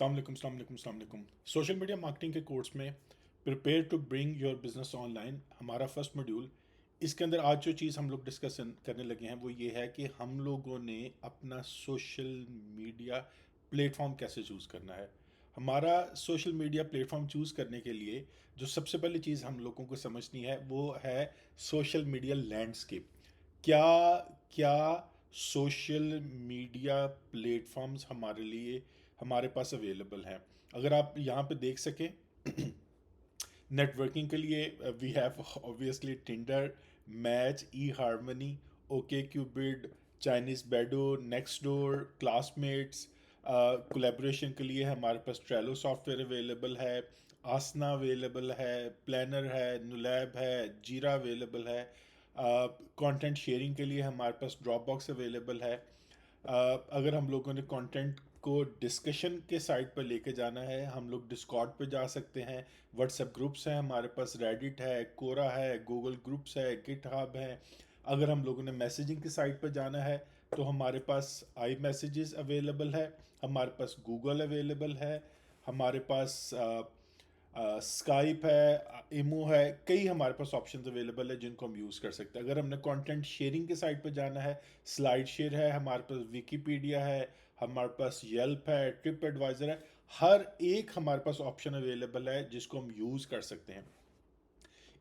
अस्सलाम वालेकुम। Social media marketing के कोर्स में prepare to bring your business online हमारा फर्स्ट मॉड्यूल। इसके अंदर आज जो चीज़ हम लोग डिस्कस करने लगे हैं वो ये है कि हम लोगों ने अपना सोशल मीडिया प्लेटफॉर्म कैसे चूज़ करना है। हमारा सोशल मीडिया प्लेटफॉर्म चूज़ करने के लिए जो सबसे पहली चीज़ हम लोगों को समझनी है वो है सोशल मीडिया लैंडस्केप। क्या क्या सोशल मीडिया प्लेटफॉर्म्स हमारे लिए हमारे पास अवेलेबल हैं। अगर आप यहाँ पे देख सकें नेटवर्किंग के लिए we have obviously Tinder, Match, eHarmony, OkCupid, Chinese Badoo, Nextdoor, Classmates. Collaboration के लिए हमारे पास ट्रेलो सॉफ्टवेयर अवेलेबल है, आसना अवेलेबल है, प्लानर है, नुलैब है, जीरा अवेलेबल है। कंटेंट शेयरिंग के लिए हमारे पास ड्रॉप बॉक्स अवेलेबल है। अगर हम लोगों ने कंटेंट को डिस्कशन के साइट पर लेके जाना है हम लोग डिस्कॉर्ड पे जा सकते हैं। व्हाट्सएप ग्रुप्स हैं हमारे पास, रेडिट है, कोरा है, गूगल ग्रुप्स है, गिट हब है। अगर हम लोगों ने मैसेजिंग की साइट पर जाना है तो हमारे पास आई मैसेजेस अवेलेबल है, हमारे पास गूगल अवेलेबल है, हमारे पास स्काइप है, इमो है। कई हमारे पास ऑप्शंस अवेलेबल है जिनको हम यूज़ कर सकते हैं। अगर हमने कंटेंट शेयरिंग के साइट पर जाना है, स्लाइड शेयर है, हमारे पास विकीपीडिया है, हमारे पास येल्प है, ट्रिप एडवाइज़र है। हर एक हमारे पास ऑप्शन अवेलेबल है जिसको हम यूज़ कर सकते हैं।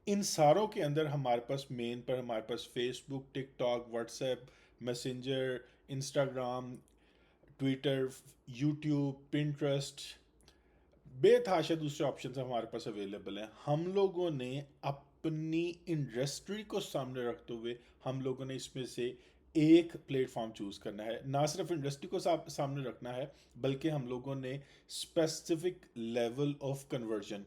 इन सारों के अंदर हमारे पास मेन पर हमारे पास Facebook, TikTok, WhatsApp, Messenger, Instagram, Twitter, YouTube, Pinterest, बेतहाशा दूसरे ऑप्शन हमारे पास अवेलेबल हैं। हम लोगों ने अपनी इंडस्ट्री को सामने रखते हुए हम लोगों ने इसमें से एक प्लेटफॉर्म चूज़ करना है। ना सिर्फ इंडस्ट्री को सामने रखना है बल्कि हम लोगों ने specific level of conversion.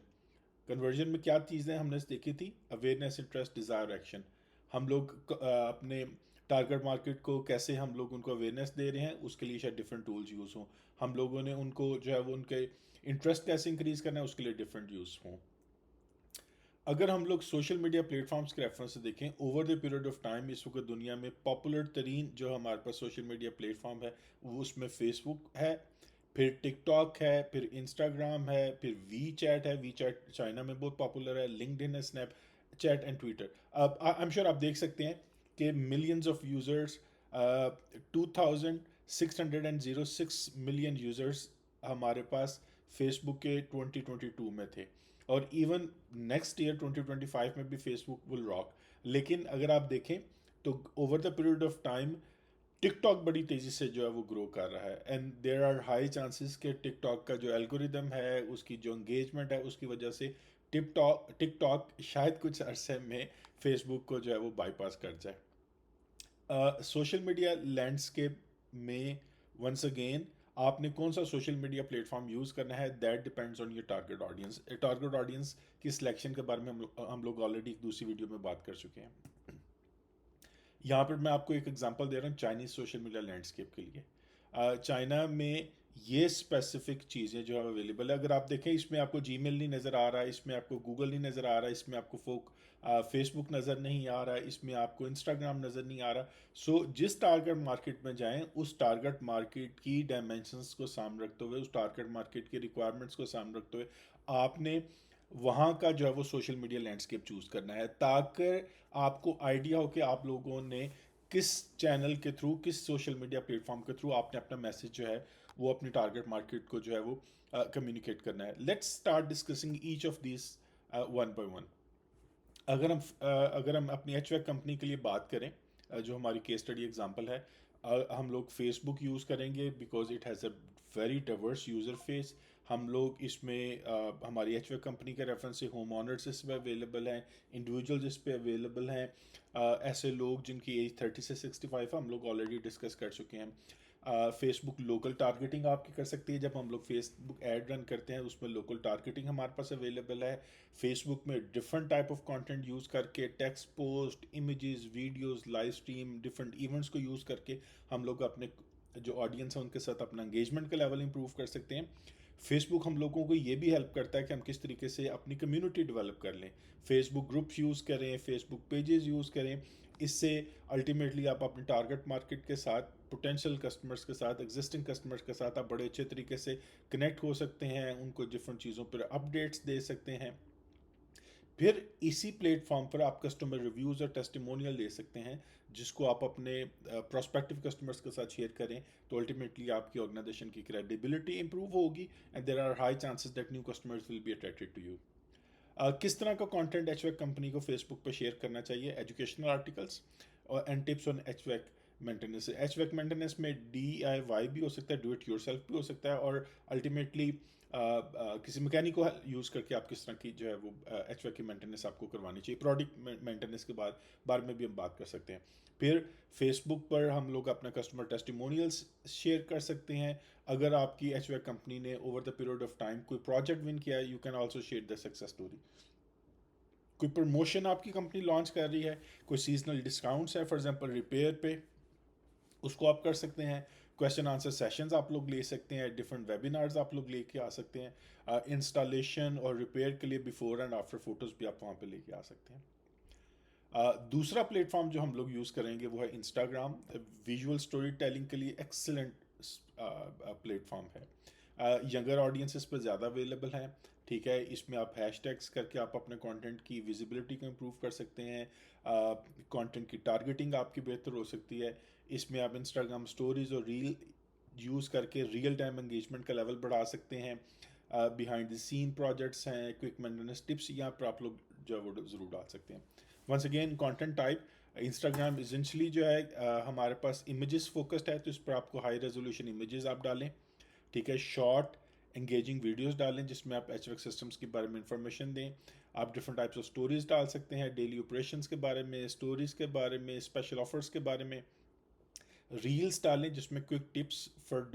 Conversion में क्या चीज़ें हमने देखी थी? Awareness, interest, desire, action. हम लोग अपने टारगेट मार्केट को कैसे हम लोग उनको अवेयरनेस दे रहे हैं उसके लिए शायद डिफरेंट टूल्स यूज़ हों। हम लोगों ने उनको जो है वो उनके इंटरेस्ट कैसे इंक्रीज करना है उसके लिए डिफरेंट यूज़ हों। अगर हम लोग सोशल मीडिया प्लेटफॉर्म्स के रेफरेंस से देखें over the period of time इस वक्त दुनिया में पॉपुलर तरीन जो हमारे पास सोशल मीडिया प्लेटफॉर्म है वो उसमें फेसबुक है, फिर टिकटॉक है, फिर इंस्टाग्राम है, फिर वी चैट है। वी चैट चाइना में बहुत पॉपुलर है, लिंक्डइन है, स्नैप चैट एंड ट्विटर। अब आई एम श्योर आप देख सकते हैं कि millions of users, 2606 million users हमारे पास फेसबुक के 2022 में थे। और इवन नेक्स्ट ईयर 2025 में भी फेसबुक विल रॉक। लेकिन अगर आप देखें तो over the period of time TikTok बड़ी तेज़ी से जो है वो ग्रो कर रहा है and there are high chances कि टिकटॉक का जो एल्गोरिदम है उसकी जो एंगेजमेंट है उसकी वजह से टिकटॉक टिकटॉक शायद कुछ अरसे में फेसबुक को जो है वो बाईपास कर जाए। सोशल मीडिया लैंडस्केप में वंस अगेन आपने कौन सा सोशल मीडिया प्लेटफॉर्म यूज़ करना है that depends on your target audience. Target audience की सिलेक्शन के बारे में हम लोग ऑलरेडी एक दूसरी वीडियो में बात कर चुके हैं। यहाँ पर मैं आपको एक एग्जांपल दे रहा हूँ चाइनीज़ सोशल मीडिया लैंडस्केप के लिए। चाइना में ये स्पेसिफिक चीज़ें जो है अवेलेबल है। अगर आप देखें इसमें आपको जीमेल नहीं नज़र आ रहा है, इसमें आपको गूगल नहीं नज़र आ रहा है, इसमें आपको फेसबुक नज़र नहीं आ रहा है, इसमें आपको इंस्टाग्राम नज़र नहीं आ रहा। सो जिस टारगेट मार्केट में जाएं उस टारगेट मार्केट की डायमेंशंस को सामने रखते हुए, उस टारगेट मार्केट की रिक्वायरमेंट्स को सामने रखते हुए आपने वहाँ का जो है वो सोशल मीडिया लैंडस्केप चूज़ करना है ताकि आपको आइडिया हो कि आप लोगों ने किस चैनल के थ्रू, किस सोशल मीडिया प्लेटफॉर्म के थ्रू आपने अपना मैसेज जो है वो अपनी टारगेट मार्केट को जो है वो कम्युनिकेट करना है। Let's start discussing each of this one by one. अगर हम अपनी एच कंपनी के लिए बात करें, जो हमारी केस स्टडी एग्जांपल है, हम लोग फेसबुक यूज़ करेंगे because it has a very diverse user face. हम लोग इसमें हमारी एच कंपनी के रेफरेंस से होम ऑनर्स इस पर अवेलेबल हैं, इंडिविजुअल्स इस पर अवेलेबल हैं। ऐसे लोग जिनकी एज 30 से 65 है हम लोग ऑलरेडी डिस्कस कर चुके हैं। फेसबुक लोकल टारगेटिंग आपकी कर सकती है। जब हम लोग फेसबुक ऐड रन करते हैं उसमें लोकल टारगेटिंग हमारे पास अवेलेबल है। फेसबुक में different type of content use करके text post, images, videos, live stream, different events को यूज़ करके हम लोग अपने जो ऑडियंस है उनके साथ अपना एंगेजमेंट का लेवल इंप्रूव कर सकते हैं। फेसबुक हम लोगों को ये भी हेल्प करता है कि हम किस तरीके से अपनी कम्युनिटी डेवलप कर लें। फेसबुक ग्रुप्स यूज़ करें, फेसबुक पेजेस यूज़ करें, इससे अल्टीमेटली आप अपने टारगेट मार्केट के साथ, पोटेंशियल कस्टमर्स के साथ, एग्जिस्टिंग कस्टमर्स के साथ आप बड़े अच्छे तरीके से कनेक्ट हो सकते हैं, उनको डिफरेंट चीज़ों पर अपडेट्स दे सकते हैं। फिर इसी प्लेटफॉर्म पर आप कस्टमर रिव्यूज़ और टेस्टिमोनियल दे सकते हैं, जिसको आप अपने प्रोस्पेक्टिव कस्टमर्स के साथ शेयर करें, तो अल्टीमेटली आपकी ऑर्गेनाइजेशन की क्रेडिबिलिटी इंप्रूव होगी and there are high chances that new customers will be attracted to you. किस तरह का कंटेंट एचवैक कंपनी को फेसबुक पे शेयर करना चाहिए? एजुकेशनल आर्टिकल्स और and tips on HVAC maintenance. HVAC maintenance में DIY भी हो सकता है, डू इट योरसेल्फ भी हो सकता है, और अल्टीमेटली किसी मैकेनिक को यूज़ करके आप किस तरह की जो है वो एचवैक की मेंटेनेंस आपको करवानी चाहिए। प्रोडक्ट मेंटेनेंस के बारे में भी हम बात कर सकते हैं। फिर फेसबुक पर हम लोग अपना कस्टमर टेस्टिमोनियल्स शेयर कर सकते हैं। अगर आपकी एचवैक कंपनी ने over the period of time कोई प्रोजेक्ट विन किया है, you can also share the success story. कोई प्रमोशन आपकी कंपनी लॉन्च कर रही है, कोई सीजनल डिस्काउंट्स है फॉर एग्जांपल रिपेयर पे, उसको आप कर सकते हैं। क्वेश्चन आंसर सेशंस आप लोग ले सकते हैं, डिफरेंट वेबिनार्स आप लोग लेके आ सकते हैं। इंस्टॉलेशन और रिपेयर के लिए बिफोर एंड आफ्टर फोटोज़ भी आप वहाँ पे लेके आ सकते हैं। दूसरा प्लेटफॉर्म जो हम लोग यूज़ करेंगे वो है इंस्टाग्राम। विजुअल स्टोरी टेलिंग के लिए एक्सेलेंट प्लेटफॉर्म है। यंगर ऑडियंसेस पर ज़्यादा अवेलेबल हैं, ठीक है। इसमें आप हैशटैग्स करके आप अपने कंटेंट की विजिबिलिटी को इम्प्रूव कर सकते हैं। कंटेंट की टारगेटिंग आपकी बेहतर हो सकती है। इसमें आप इंस्टाग्राम स्टोरीज और रील यूज़ करके रियल टाइम एंगेजमेंट का लेवल बढ़ा सकते हैं। बिहाइंड द सीन प्रोजेक्ट्स हैं, क्विक मेंटेनेंस टिप्स यहाँ पर आप लोग जो है वो ज़रूर डाल सकते हैं। Once again content type, Instagram essentially जो है हमारे पास इमेजेस फोकस्ड है, तो इस पर आपको हाई रेजोल्यूशन इमेजेस आप डालें, ठीक है। शॉर्ट एंगेजिंग वीडियोस डालें जिसमें आप एचवैक सिस्टम्स के बारे में इंफॉर्मेशन दें। आप डिफरेंट टाइप्स ऑफ स्टोरीज डाल सकते हैं, डेली ऑपरेशंस के बारे में, स्टोरीज के बारे में, स्पेशल ऑफर्स के बारे में। रील्स डालें जिसमें क्विक टिप्स फॉर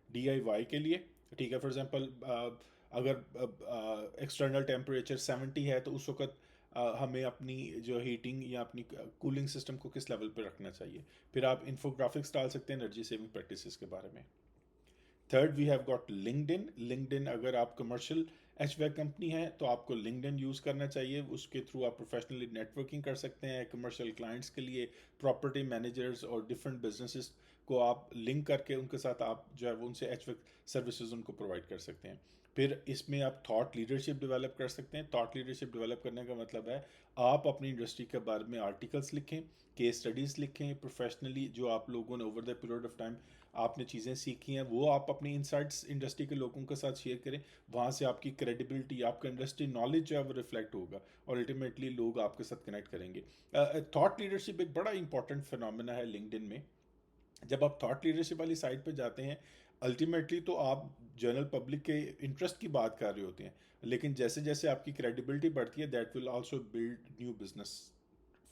DIY के लिए, ठीक है। फॉर एग्जांपल अगर एक्सटर्नल टेम्परेचर 70 है तो उस वक्त हमें अपनी जो हीटिंग या अपनी कूलिंग सिस्टम को किस लेवल पर रखना चाहिए। फिर आप इन्फोग्राफिक्स डाल सकते हैं एनर्जी सेविंग प्रैक्टिसेस के बारे में। Third we have got LinkedIn. LinkedIn अगर आप कमर्शियल एचवैक कंपनी है तो आपको लिंक्डइन यूज़ करना चाहिए। उसके थ्रू आप प्रोफेशनली नेटवर्किंग कर सकते हैं। कमर्शियल क्लाइंट्स के लिए प्रॉपर्टी मैनेजर्स और डिफरेंट बिजनेसेस को आप लिंक करके उनके साथ आप जो है वो उनसे एचवैक सर्विसेज उनको प्रोवाइड कर सकते हैं। फिर इसमें आप थॉट लीडरशिप डेवलप कर सकते हैं। थॉट लीडरशिप डेवलप करने का मतलब है आप अपनी इंडस्ट्री के बारे में आर्टिकल्स लिखें, केस स्टडीज़ लिखें, प्रोफेशनली जो आप लोगों ने over the period of time आपने चीज़ें सीखी हैं वो आप अपनी इनसाइट्स इंडस्ट्री के लोगों के साथ शेयर करें। वहाँ से आपकी क्रेडिबिलिटी, आपका इंडस्ट्री नॉलेज जो है वो रिफ्लेक्ट होगा और अल्टीमेटली लोग आपके साथ कनेक्ट करेंगे। थॉट लीडरशिप एक बड़ा इंपॉर्टेंट फिनोमेना है लिंक्डइन में। जब आप थॉट लीडरशिप वाली साइट पर जाते हैं, अल्टीमेटली तो आप जनरल पब्लिक के इंटरेस्ट की बात कर रहे होते हैं, लेकिन जैसे जैसे आपकी क्रेडिबिलिटी बढ़ती है that will also build new business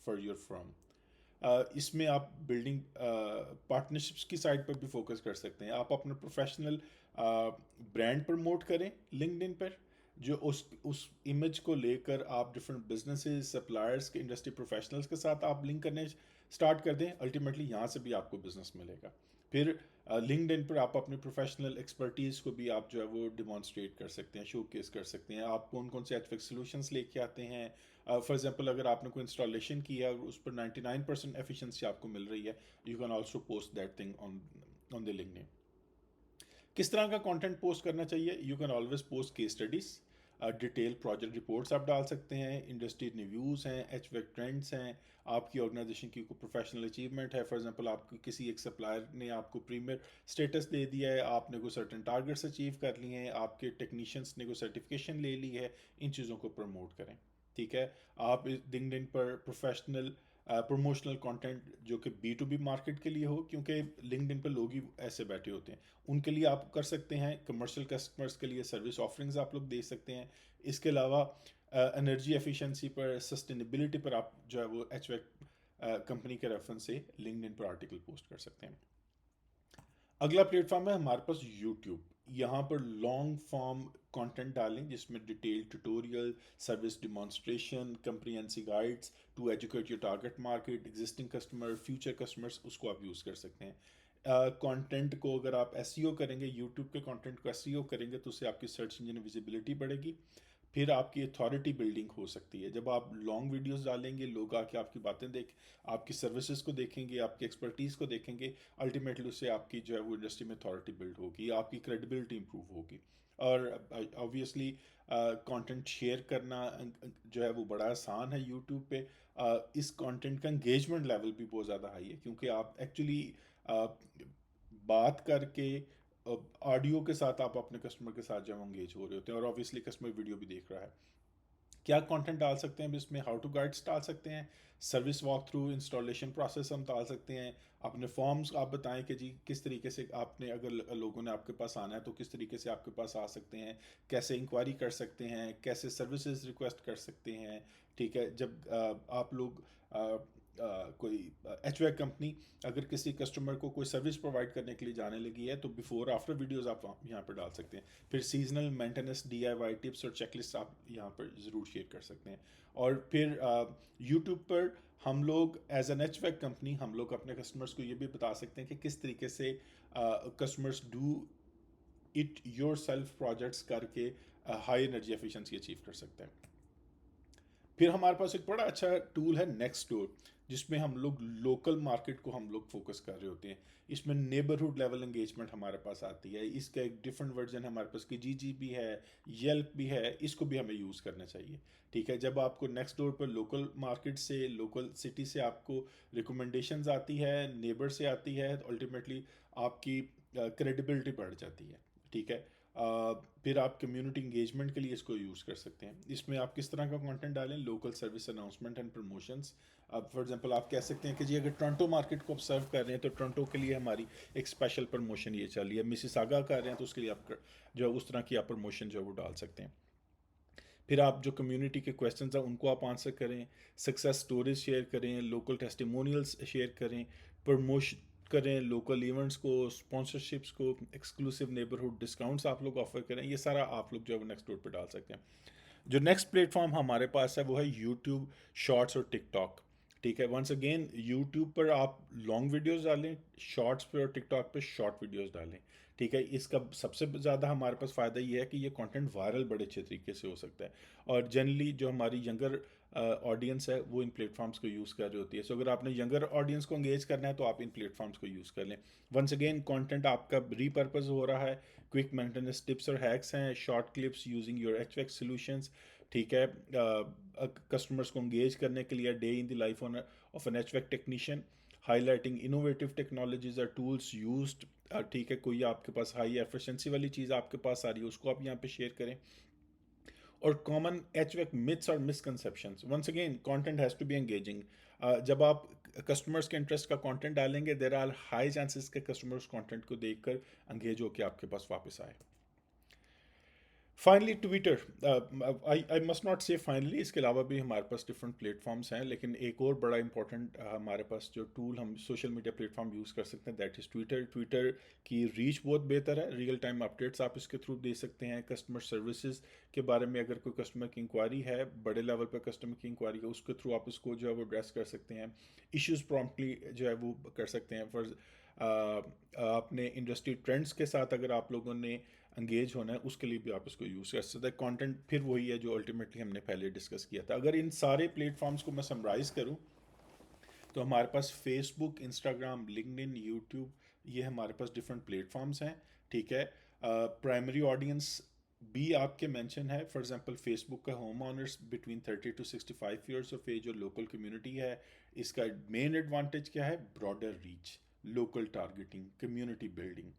for your firm. इसमें आप बिल्डिंग पार्टनरशिप्स की साइड पर भी फोकस कर सकते हैं। आप अपना प्रोफेशनल ब्रांड प्रमोट करें लिंक्डइन पर, जो उस इमेज को लेकर आप डिफरेंट बिजनेसेस, सप्लायर्स के, इंडस्ट्री प्रोफेशनल्स के साथ आप लिंक करने स्टार्ट कर दें। अल्टीमेटली यहाँ से भी आपको बिजनेस मिलेगा। फिर लिंक्डइन पर आप अपनी प्रोफेशनल एक्सपर्टीज़ को भी आप जो है वो डिमॉन्स्ट्रेट कर सकते हैं, शोकेस कर सकते हैं। आप कौन कौन से एचवैक सोल्यूशंस लेके आते हैं। फॉर एग्जांपल अगर आपने कोई इंस्टॉलेशन किया और उस पर 99% एफिशिएंसी आपको मिल रही है, you can also post that thing on the LinkedIn. किस तरह का कंटेंट पोस्ट करना चाहिए? You can always post case studies, detail project reports आप डाल सकते हैं, इंडस्ट्री रिव्यूज़ हैं, एचवैक ट्रेंड्स हैं, आपकी ऑर्गेनाइजेशन की कोई प्रोफेशनल अचीवमेंट है। फॉर एग्जांपल आपको किसी एक सप्लायर ने आपको प्रीमियर स्टेटस दे दिया है, आपने कोई सर्टेन टारगेट्स अचीव कर लिए हैं, आपके टेक्नीशियंस ने कोई सर्टिफिकेशन ले ली है, इन चीज़ों को प्रमोट करें, ठीक है। आप लिंक्डइन पर प्रोफेशनल प्रमोशनल कंटेंट जो कि B2B मार्केट के लिए हो, क्योंकि लिंक्डइन पर लोग ही ऐसे बैठे होते हैं, उनके लिए आप कर सकते हैं। कमर्शियल कस्टमर्स के लिए सर्विस ऑफरिंग्स आप लोग दे सकते हैं। इसके अलावा एनर्जी एफिशिएंसी पर, सस्टेनेबिलिटी पर आप जो है वो एचवैक कंपनी के रेफरेंस से लिंक्डइन पर आर्टिकल पोस्ट कर सकते हैं। अगला प्लेटफॉर्म है हमारे पास यूट्यूब। यहाँ पर लॉन्ग फॉर्म कंटेंट डालें जिसमें detail tutorial, service demonstration, comprehensive guides to educate your target market, existing customer, future customers, उसको आप यूज़ कर सकते हैं। कंटेंट को अगर आप एसईओ करेंगे, यूट्यूब के कंटेंट को एसईओ करेंगे तो उससे आपकी सर्च इंजन विजिबिलिटी बढ़ेगी। फिर आपकी अथॉरिटी बिल्डिंग हो सकती है। जब आप लॉन्ग वीडियोस डालेंगे, लोग आके आपकी बातें देख, आपकी सर्विसेज को देखेंगे, आपकी एक्सपर्टीज़ को देखेंगे, अल्टीमेटली उससे आपकी जो है वो इंडस्ट्री में अथॉरिटी बिल्ड होगी, आपकी क्रेडिबिलिटी इंप्रूव होगी। और ऑब्वियसली कंटेंट शेयर करना जो है वो बड़ा आसान है यूट्यूब पे। इस कंटेंट का इंगेजमेंट लेवल भी बहुत ज़्यादा हाई है, क्योंकि आप एक्चुअली बात करके ऑडियो के साथ आप अपने कस्टमर के साथ जब एंगेज हो रहे होते हैं, और ऑब्वियसली कस्टमर वीडियो भी देख रहा है। क्या कंटेंट डाल सकते हैं अब इसमें? हाउ टू गाइड्स डाल सकते हैं, service walk through, installation process हम डाल सकते हैं, अपने फॉर्म्स आप बताएं कि जी किस तरीके से आपने, अगर लोगों ने आपके पास आना है तो किस तरीके से आपके पास आ सकते हैं, कैसे इंक्वायरी कर सकते हैं, कैसे सर्विसेज रिक्वेस्ट कर सकते हैं। ठीक है, जब आप लोग कोई एचवैक कंपनी अगर किसी कस्टमर को कोई सर्विस प्रोवाइड करने के लिए जाने लगी है तो बिफोर आफ्टर वीडियोस आप यहाँ पर डाल सकते हैं। फिर सीजनल मेंटेनेंस DIY टिप्स और चेकलिस्ट आप यहाँ पर ज़रूर शेयर कर सकते हैं। और फिर यूट्यूब पर हम लोग एज एन एचवैक कंपनी हम लोग अपने कस्टमर्स को ये भी बता सकते हैं कि किस तरीके से customers do it your self projects करके हाई एनर्जी एफिशिएंसी अचीव कर सकते हैं। फिर हमारे पास एक बड़ा अच्छा टूल है नेक्स्ट डोर, जिसमें हम लोग लोकल मार्केट को हम लोग फोकस कर रहे होते हैं। इसमें नेबरहुड लेवल एंगेजमेंट हमारे पास आती है। इसका एक डिफरेंट वर्जन है हमारे पास, की जीजी भी है, येल्प भी है, इसको भी हमें यूज़ करना चाहिए। ठीक है, जब आपको नेक्स्ट डोर पर लोकल मार्केट से, लोकल सिटी से आपको रिकमेंडेशंस आती है, नेबर से आती है, तो अल्टीमेटली आपकी क्रेडिबिलिटी बढ़ जाती है। ठीक है, फिर आप कम्युनिटी इंगेजमेंट के लिए इसको यूज़ कर सकते हैं। इसमें आप किस तरह का कंटेंट डालें? Local service announcement and promotions. अब फॉर एग्जांपल आप कह सकते हैं कि जी अगर टोरंटो मार्केट को ऑब्जर्व कर रहे हैं तो टोरंटो के लिए हमारी एक स्पेशल प्रमोशन ये चल रही है। मिसिसागा कर रहे हैं तो उसके लिए आप जो उस तरह की आप प्रमोशन जो है वो डाल सकते हैं। फिर आप जो कम्युनिटी के क्वेश्चन हैं उनको आप आंसर करें, सक्सेस स्टोरीज शेयर करें, लोकल टेस्टिमोनियल्स शेयर करें, प्रमोशन करें लोकल इवेंट्स को, स्पॉन्सरशिप्स को, एक्सक्लूसिव नेबरहुड डिस्काउंट्स आप लोग ऑफर करें। ये सारा आप लोग जो है वो नेक्स्ट डोर पर डाल सकते हैं। जो नेक्स्ट प्लेटफॉर्म हमारे पास है वो है यूट्यूब शॉर्ट्स और टिकटॉक। ठीक है, वंस अगेन यूट्यूब पर आप लॉन्ग वीडियोस डालें, शॉर्ट्स पे और टिकटॉक पे शॉर्ट वीडियोस डालें। ठीक है, इसका सबसे ज़्यादा हमारे पास फ़ायदा ये है कि ये कंटेंट वायरल बड़े अच्छे तरीके से हो सकता है। और जनरली जो हमारी यंगर ऑडियंस है वो इन प्लेटफॉर्म्स को यूज़ कर रही होती है। सो अगर आपने यंगर ऑडियंस को एंगेज करना है तो आप इन प्लेटफॉर्म्स को यूज़ कर लें। वंस अगेन कंटेंट आपका रीपर्पज हो रहा है, क्विक मेंटेनेंस टिप्स और हैक्स हैं, short clips using your HVAC solutions. ठीक है, कस्टमर्स को एंगेज करने के लिए day in the life of an HVAC technician, highlighting innovative technologies और टूल्स यूज्ड। ठीक है, कोई आपके पास हाई एफिशिएंसी वाली चीज़ आपके पास आ रही है उसको आप यहाँ पे शेयर करें। और कॉमन HVAC मिथ्स और misconceptions. Once again content has to be engaging. जब आप कस्टमर्स के इंटरेस्ट का कंटेंट डालेंगे देयर आर हाई चांसेस के कस्टमर्स कंटेंट को देखकर एंगेज होकर आपके पास वापस आए। Finally Twitter, I must not say finally, इसके अलावा भी हमारे पास डिफरेंट प्लेटफॉर्म्स हैं, लेकिन एक और बड़ा इंपॉर्टेंट हमारे पास जो टूल हम सोशल मीडिया प्लेटफॉर्म यूज़ कर सकते हैं दैट इज़ ट्विटर। ट्विटर की रीच बहुत बेहतर है, रियल टाइम अपडेट्स आप इसके थ्रू दे सकते हैं। कस्टमर सर्विसेज के बारे में अगर कोई कस्टमर की इंक्वायरी है, बड़े लेवल पर कस्टमर की इंक्वायरी है, उसके थ्रू आप उसको जो है वो एड्रेस कर सकते हैं। इश्यूज़ प्रॉम्प्टली जो है वो कर सकते हैं। फॉर अपने इंडस्ट्री ट्रेंड्स के साथ अगर आप लोगों ने एंगेज होना है उसके लिए भी आप इसको यूज़ कर सकते हैं। कंटेंट फिर वही है जो अल्टीमेटली हमने पहले डिस्कस किया था। अगर इन सारे प्लेटफॉर्म्स को मैं समराइज़ करूं तो हमारे पास फेसबुक, इंस्टाग्राम, लिंक्डइन, यूट्यूब, ये हमारे पास डिफरेंट प्लेटफॉर्म्स हैं। ठीक है, प्राइमरी ऑडियंस भी आपके मेंशन है। फॉर एग्जांपल फेसबुक का home owners between 30 to 65 years of age और लोकल कम्युनिटी है। इसका मेन एडवांटेज क्या है? Broader reach, local targeting, community building.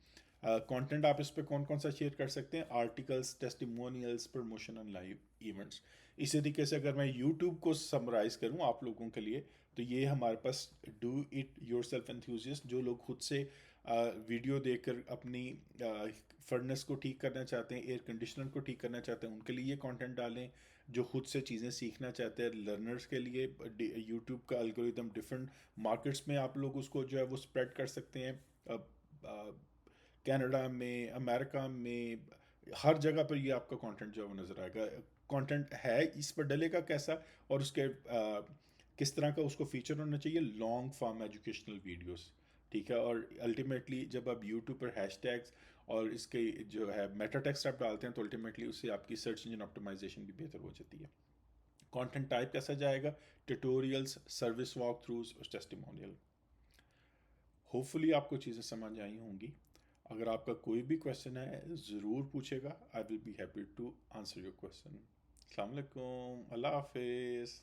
Content आप इस पर कौन कौन सा शेयर कर सकते हैं? Articles, testimonials, promotion and live events. इसी तरीके से अगर मैं यूट्यूब को समराइज करूं आप लोगों के लिए तो ये हमारे पास do it yourself enthusiast, जो लोग खुद से वीडियो देखकर अपनी फर्नेस को ठीक करना चाहते हैं, एयर कंडीशनर को ठीक करना चाहते हैं, उनके लिए ये कंटेंट डालें। जो खुद से चीज़ें सीखना चाहते हैं, लर्नर्स के लिए यूट्यूब का एल्गोरिदम डिफरेंट मार्केट्स में आप लोग उसको जो है वो स्प्रेड कर सकते हैं। कनाडा में, अमेरिका में, हर जगह पर ये आपका कंटेंट जो है वो नज़र आएगा। कंटेंट है इस पर डलेगा कैसा, और उसके किस तरह का उसको फीचर होना चाहिए? Long form educational videos. ठीक है, और अल्टीमेटली जब आप यूट्यूब पर हैशटैग्स और इसके जो है मेटा टेक्स्ट आप डालते हैं तो अल्टीमेटली उससे आपकी सर्च इंजन ऑप्टिमाइजेशन भी बेहतर हो जाती है। कंटेंट टाइप कैसा जाएगा? ट्यूटोरियल्स, सर्विस वॉक थ्रूज और टेस्टिमोनियल। होपफुली आपको चीज़ें समझ आई होंगी। अगर आपका कोई भी क्वेश्चन है ज़रूर पूछेगा, I will be happy to answer your question. अस्सलाम वालेकुम, अल्लाह हाफिज़।